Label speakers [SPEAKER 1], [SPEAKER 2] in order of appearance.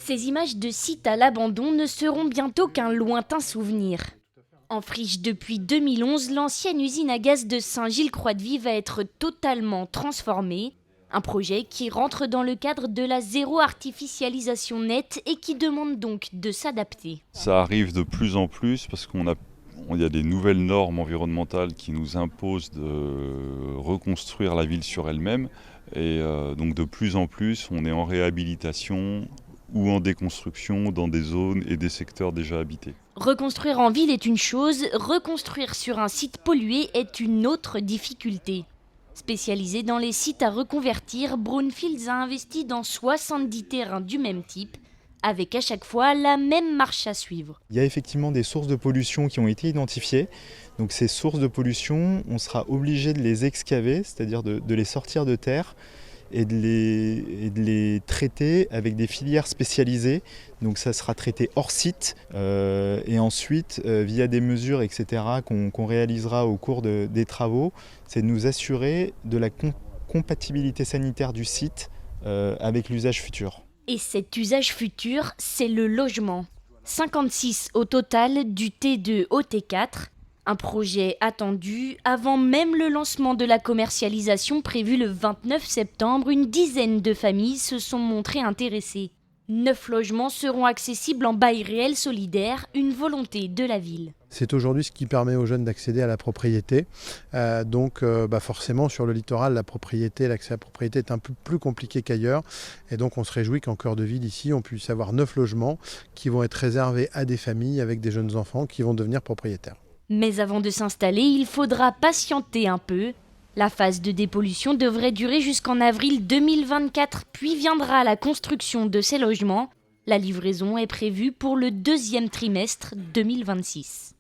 [SPEAKER 1] Ces images de sites à l'abandon ne seront bientôt qu'un lointain souvenir. En friche depuis 2011, l'ancienne usine à gaz de Saint-Gilles-Croix-de-Vie va être totalement transformée. Un projet qui rentre dans le cadre de la zéro artificialisation nette et qui demande donc de s'adapter.
[SPEAKER 2] Ça arrive de plus en plus parce il y a des nouvelles normes environnementales qui nous imposent de reconstruire la ville sur elle-même. Et donc de plus en plus, on est en réhabilitation ou en déconstruction dans des zones et des secteurs déjà habités.
[SPEAKER 1] Reconstruire en ville est une chose, reconstruire sur un site pollué est une autre difficulté. Spécialisé dans les sites à reconvertir, Brownfields a investi dans 70 terrains du même type, avec à chaque fois la même marche à suivre.
[SPEAKER 3] Il y a effectivement des sources de pollution qui ont été identifiées. Donc ces sources de pollution, on sera obligé de les excaver, c'est-à-dire de les sortir de terre et de les traiter avec des filières spécialisées. Donc ça sera traité hors site et ensuite via des mesures etc. qu'on réalisera au cours des travaux, c'est de nous assurer de la compatibilité sanitaire du site avec l'usage futur.
[SPEAKER 1] Et cet usage futur, c'est le logement. 56 au total du T2 au T4. Un projet attendu avant même le lancement de la commercialisation prévue le 29 septembre. Une dizaine de familles se sont montrées intéressées. 9 logements seront accessibles en bail réel solidaire, une volonté de la ville.
[SPEAKER 4] C'est aujourd'hui ce qui permet aux jeunes d'accéder à la propriété. Donc forcément sur le littoral, l'accès à la propriété est un peu plus compliqué qu'ailleurs. Et donc on se réjouit qu'en cœur de ville ici, on puisse avoir 9 logements qui vont être réservés à des familles avec des jeunes enfants qui vont devenir propriétaires.
[SPEAKER 1] Mais avant de s'installer, il faudra patienter un peu. La phase de dépollution devrait durer jusqu'en avril 2024, puis viendra la construction de ces logements. La livraison est prévue pour le deuxième trimestre 2026.